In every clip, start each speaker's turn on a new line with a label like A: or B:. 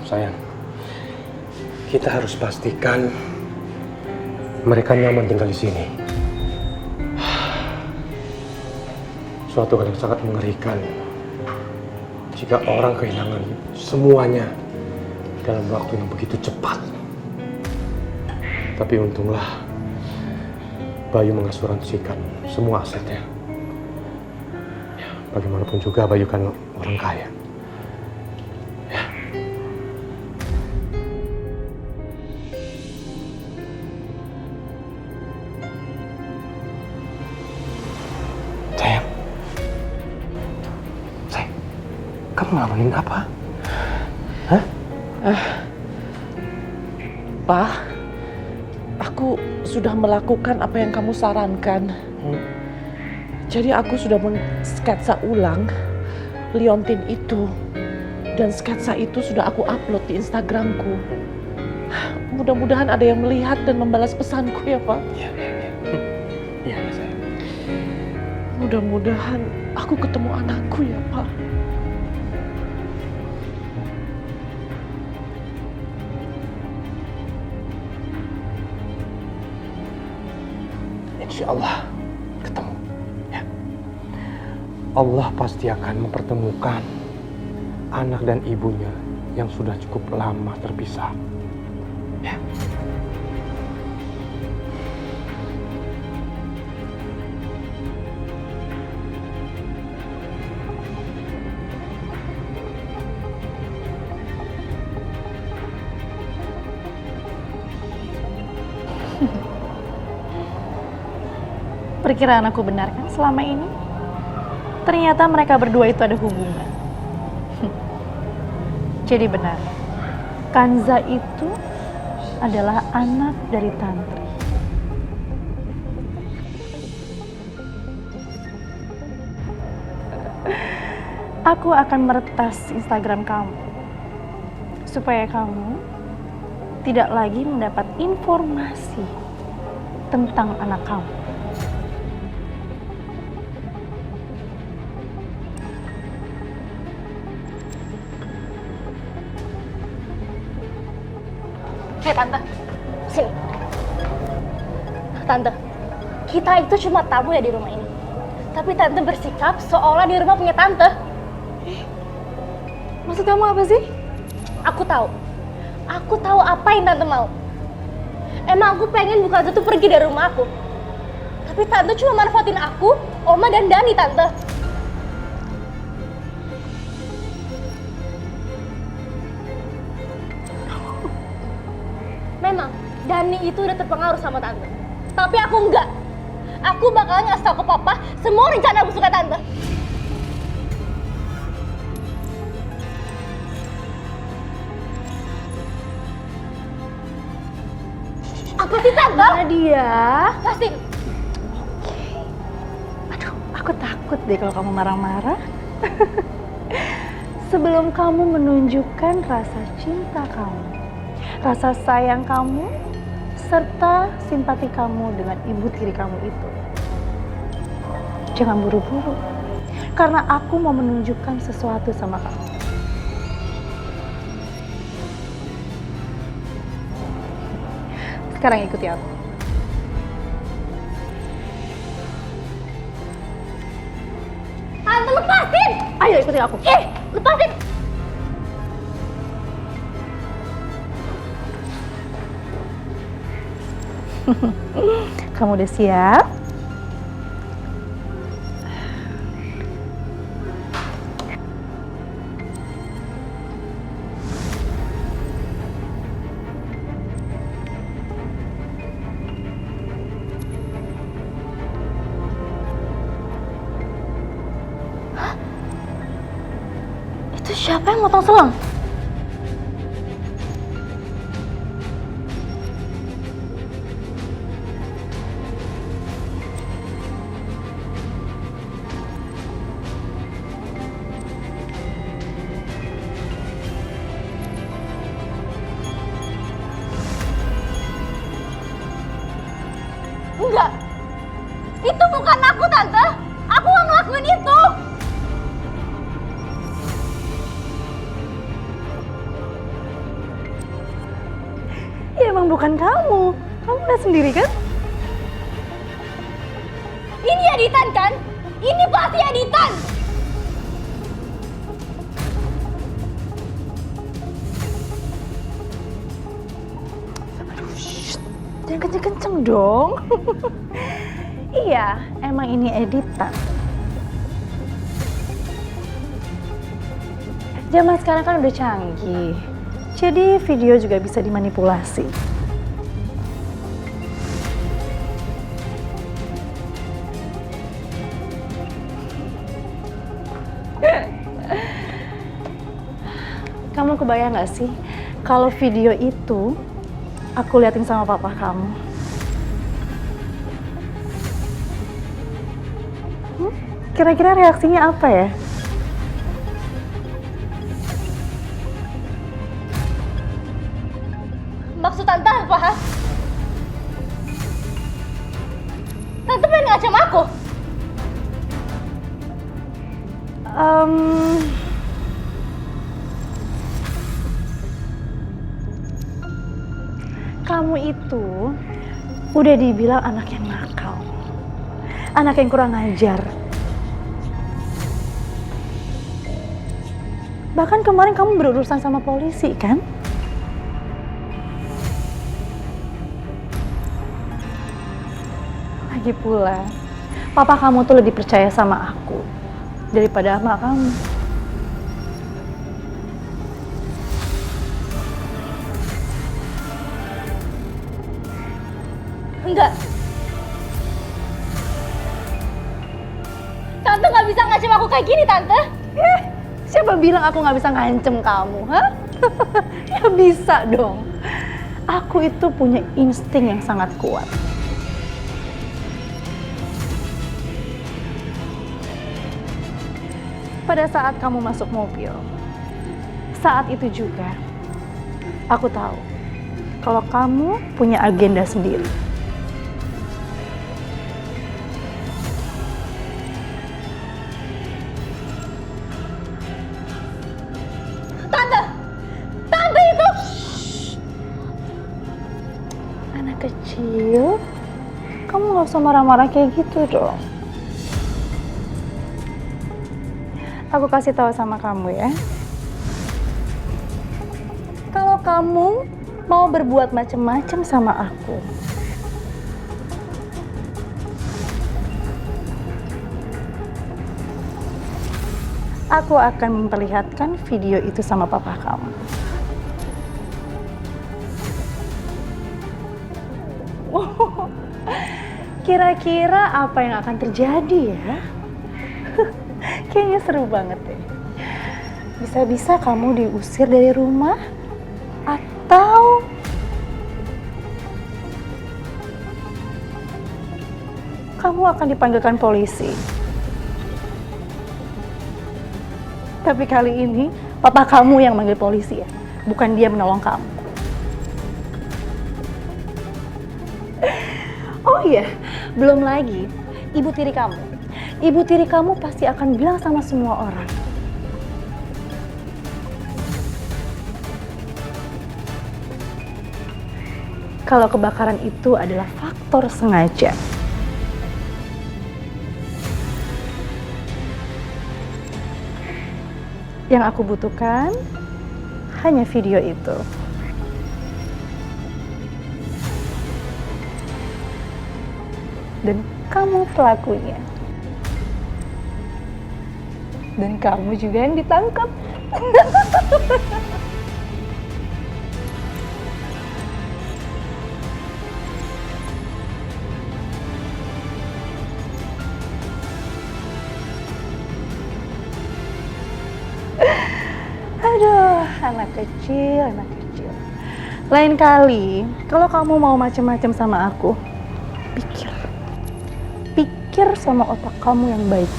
A: Sayang, kita harus pastikan mereka nyaman tinggal di sini. Suatu hal yang sangat mengerikan jika orang kehilangan semuanya dalam waktu yang begitu cepat. Tapi untunglah Bayu mengasuransikan semua asetnya. Ya, bagaimanapun juga Bayu kan orang kaya. Ya. Sayang, kamu ngelamunin apa? Hah?
B: Pak, aku sudah melakukan apa yang kamu sarankan. Jadi aku sudah men-sketsa ulang liontin itu. Dan sketsa itu sudah aku upload di Instagramku. Mudah-mudahan ada yang melihat dan membalas pesanku ya, Pak.
A: Iya, sayang.
B: Mudah-mudahan aku ketemu anakku ya, Pak.
A: Insya Allah ketemu. Ya. Allah pasti akan mempertemukan anak dan ibunya yang sudah cukup lama terpisah. Ya.
C: Perkiraan aku benar kan selama ini? Ternyata mereka berdua itu ada hubungan. Jadi benar, Kanza itu adalah anak dari Tantri. Aku akan meretas Instagram kamu supaya kamu tidak lagi mendapat informasi tentang anak kamu.
D: Hei Tante, sini. Tante, kita itu cuma tamu ya di rumah ini. Tapi Tante bersikap seolah di rumah punya Tante.
C: Maksud kamu apa sih?
D: Aku tahu. Aku tahu apa yang Tante mau. Emang aku pengen Bu Kanza tuh pergi dari rumah aku. Tapi Tante cuma manfaatin aku, Oma dan Dani, Tante. Memang, Dani itu udah terpengaruh sama Tante. Tapi aku enggak. Aku bakalan ngasih tau ke Papa semua rencana aku suka Tante. Apa sih Tante?
C: Nadia.
D: Pasti.
C: Aduh, aku takut deh kalau kamu marah-marah. Sebelum kamu menunjukkan rasa cinta kamu, rasa sayang kamu, serta simpati kamu dengan ibu tiri kamu itu, jangan buru-buru. Karena aku mau menunjukkan sesuatu sama kamu. Sekarang ikuti aku.
D: Tante lepasin!
C: Ayo ikuti aku.
D: Lepasin!
C: Kamu udah siap?
D: Itu siapa yang motong selang? Enggak. Itu bukan aku, Tante. Aku nggak ngelakuin itu.
C: bukan kamu. Kamu lihat sendiri kan?
D: Ini editan kan? Ini pasti editan!
C: Jangan kenceng-kenceng dong. Iya, emang ini editan. Zaman sekarang kan udah canggih. Jadi video juga bisa dimanipulasi. Kamu kebayang gak sih kalau video itu aku liatin sama papa kamu? Kira-kira reaksinya apa ya?
D: Maksud Tante apa? Tante pengen ngancam aku?
C: Kamu itu udah dibilang anak yang nakal, anak yang kurang ajar. Bahkan kemarin kamu berurusan sama polisi, kan? Lagi pula, papa kamu tuh lebih percaya sama aku daripada sama kamu.
D: Enggak. Tante nggak bisa ngancam aku kayak gini, Tante.
C: Siapa bilang aku nggak bisa ngancem kamu, hah? Ya bisa dong. Aku itu punya insting yang sangat kuat. Pada saat kamu masuk mobil, saat itu juga aku tahu kalau kamu punya agenda sendiri.
D: Tante itu.
C: Anak kecil, kamu nggak usah marah-marah kayak gitu dong. Aku kasih tahu sama kamu ya. Kalau kamu mau berbuat macam-macam sama aku akan memperlihatkan video itu sama papa kamu. Kira-kira apa yang akan terjadi ya? Kayaknya seru banget deh. Bisa-bisa kamu diusir dari rumah atau kamu akan dipanggilkan polisi. Tapi kali ini papa kamu yang manggil polisi ya, bukan dia menolong kamu. Oh iya, belum lagi ibu tiri kamu. Ibu tiri kamu pasti akan bilang sama semua orang kalau kebakaran itu adalah faktor sengaja. Yang aku butuhkan hanya video itu. Dan kamu pelakunya. Dan kamu juga yang ditangkap. Aduh, anak kecil, anak kecil. Lain kali, kalau kamu mau macam-macam sama aku, pikir sama otak kamu yang baik.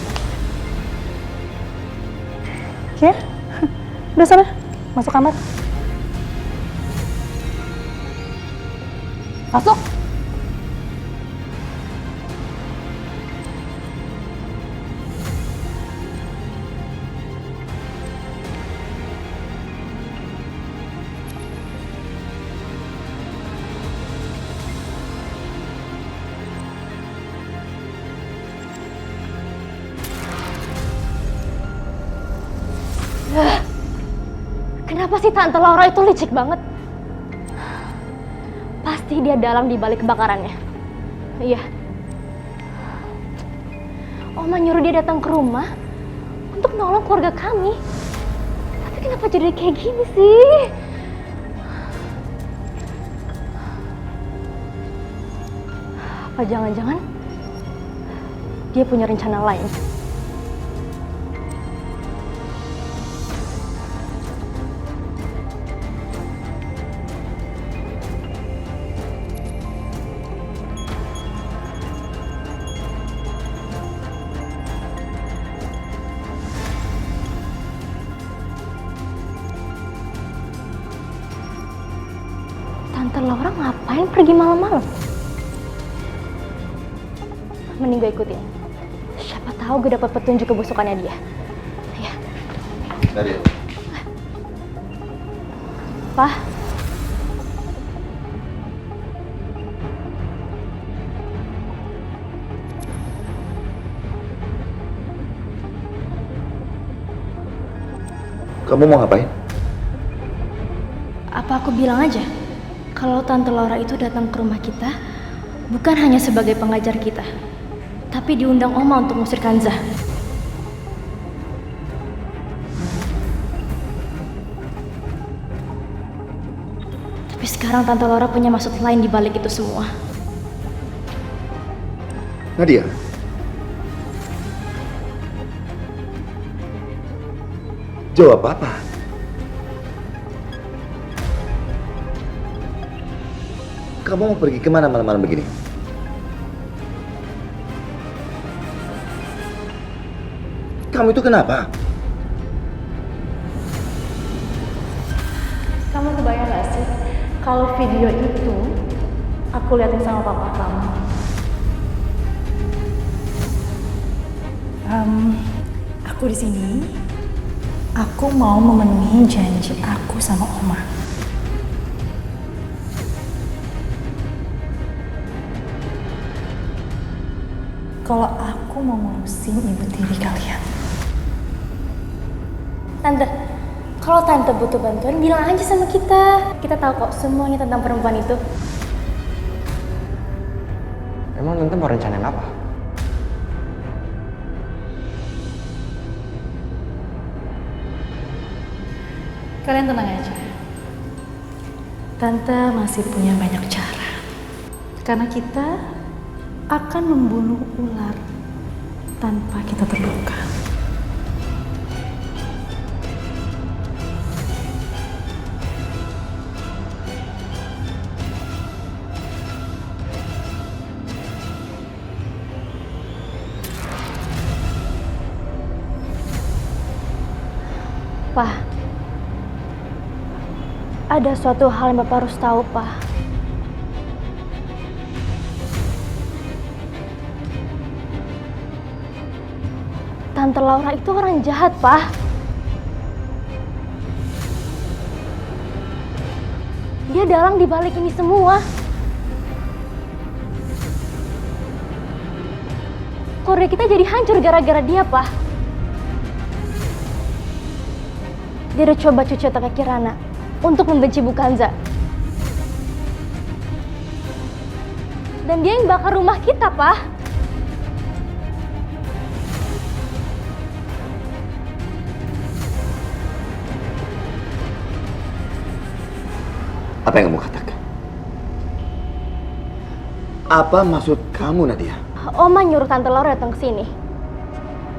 C: Oke? Udah sana, masuk kamar. Masuk.
D: Kenapa sih Tante Laura itu licik banget? Pasti dia dalang di balik kebakarannya. Iya. Oma nyuruh dia datang ke rumah untuk nolong keluarga kami. Tapi kenapa jadi kayak gini sih? Apa jangan-jangan dia punya rencana lain? Tante Laura ngapain pergi malam-malam? Mending gue ikutin. Siapa tahu gue dapat petunjuk kebusukannya dia. Ya.
E: Nadia.
D: Pak.
E: Kamu mau ngapain?
D: Apa aku bilang aja kalau Tante Laura itu datang ke rumah kita bukan hanya sebagai pengajar kita, tapi diundang Oma untuk ngusir Kanza. Tapi sekarang Tante Laura punya maksud lain di balik itu semua.
E: Nadia. Jawab apa? Kamu mau pergi kemana malam-malam begini? Kamu itu kenapa?
C: Kamu kebayang gak sih kalau video itu aku liatin sama papa kamu? Aku di sini. Aku mau memenuhi janji aku sama Oma. Kalau aku mau ngurusin ibu tiri kalian.
D: Tante, kalau Tante butuh bantuan bilang aja sama kita. Kita tahu kok semuanya tentang perempuan itu.
A: Emang Tante mau rencanain apa?
C: Kalian tenang aja. Tante masih punya banyak cara. Karena kita akan membunuh ular tanpa kita terluka.
D: Pak, ada suatu hal yang Bapak harus tahu, Pak. Tante Laura itu orang jahat, Pak. Dia dalang di balik ini semua. Keluarga kita jadi hancur gara-gara dia, Pak. Dia udah coba cuci otak Kirana untuk membenci Bu Kanza. Dan dia yang bakar rumah kita, Pak.
E: Apa yang kamu katakan? Apa maksud kamu, Nadia?
D: Oma nyuruh Tante Laura datang ke sini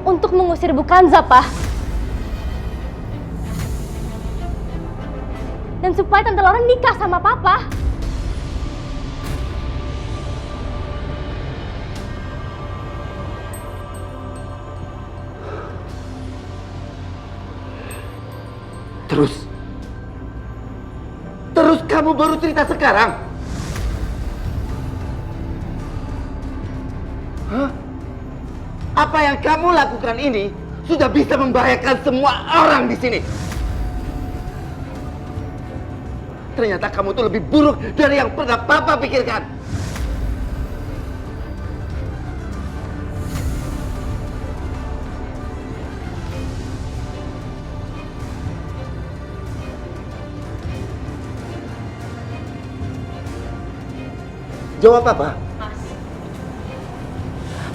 D: untuk mengusir Bu Kanza, Pak. Dan supaya Tante Laura nikah sama Papa.
E: Terus kamu baru cerita sekarang? Hah? Apa yang kamu lakukan ini sudah bisa membahayakan semua orang di sini. Ternyata kamu tuh lebih buruk dari yang pernah Papa pikirkan. Jawab apa?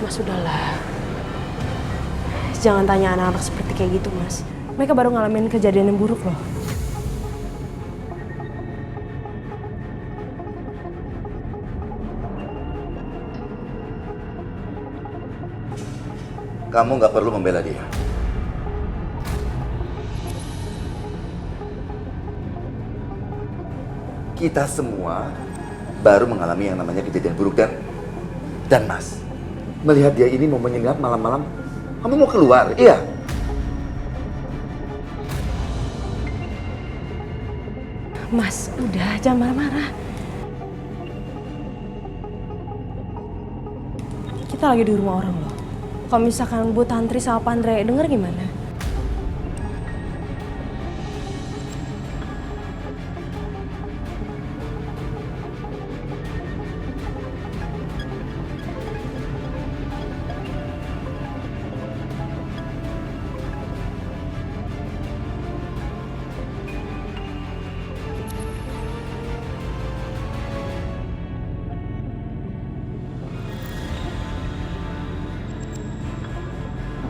F: Mas udahlah. Jangan tanya anak-anak seperti kayak gitu, Mas. Mereka baru ngalamin kejadian yang buruk loh.
E: Kamu nggak perlu membela dia. Kita semua baru mengalami yang namanya kejadian buruk dan Mas, melihat dia ini mau menyengat malam-malam, kamu mau keluar, iya?
F: Mas, udah jangan marah-marah. Kita lagi di rumah orang loh. Kalau misalkan Bu Tantri sama Pandre denger gimana?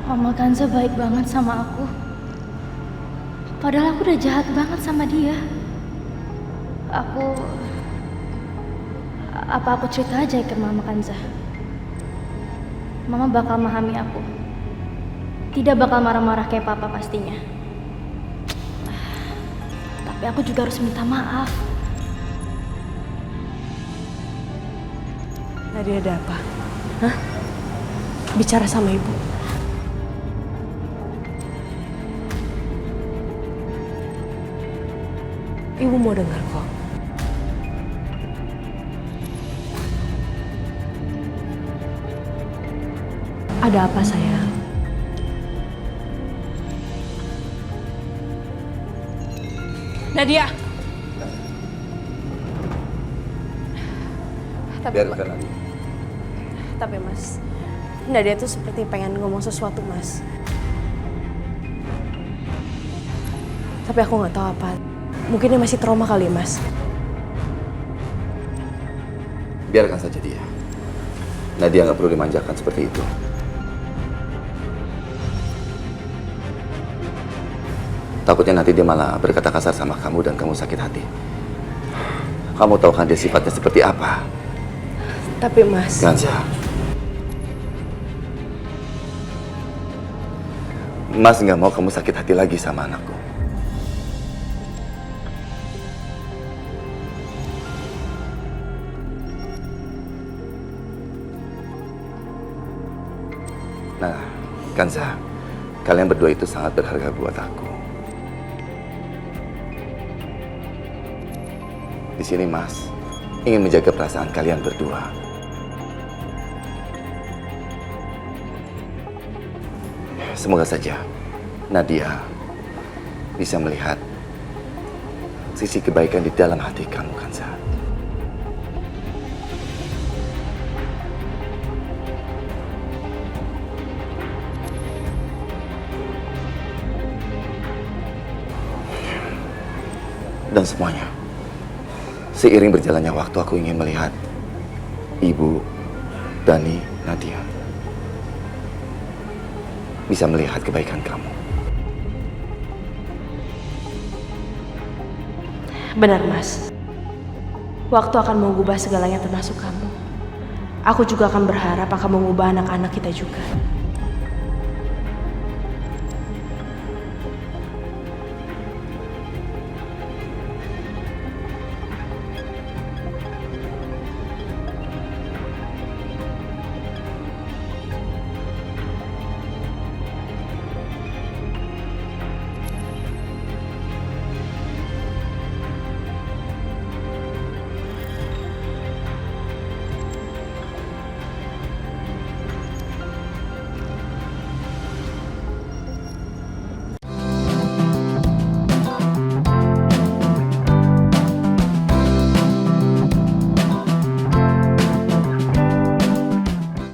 D: Oma Kanza baik banget sama aku. Padahal aku udah jahat banget sama dia. Apa aku cerita aja ke Mama Kanza? Mama bakal memahami aku. Tidak bakal marah-marah kayak Papa pastinya. Tapi aku juga harus minta maaf.
F: Tadi ada apa? Hah? Bicara sama ibu. Ibu mau dengar kok. Ada apa sayang? Nadia.
E: Biarkan lagi.
F: Tapi Mas, Nadia tuh seperti pengen ngomong sesuatu Mas. Tapi aku nggak tahu apa. Mungkin dia masih trauma kali Mas.
E: Biarkan saja dia. Nadia nggak perlu dimanjakan seperti itu. Takutnya nanti dia malah berkata kasar sama kamu dan kamu sakit hati. Kamu tahu kan dia sifatnya seperti apa?
F: Tapi Mas...
E: Kanza. Mas nggak mau kamu sakit hati lagi sama anakku. Nah, Kanza, kalian berdua itu sangat berharga buat aku. Di sini Mas ingin menjaga perasaan kalian berdua. Semoga saja Nadia bisa melihat sisi kebaikan di dalam hati kamu, Kanza. Dan semuanya, seiring berjalannya waktu aku ingin melihat Ibu, Dani, Nadia bisa melihat kebaikan kamu.
F: Benar Mas. Waktu akan mengubah segalanya termasuk kamu. Aku juga akan berharap akan mengubah anak-anak kita juga.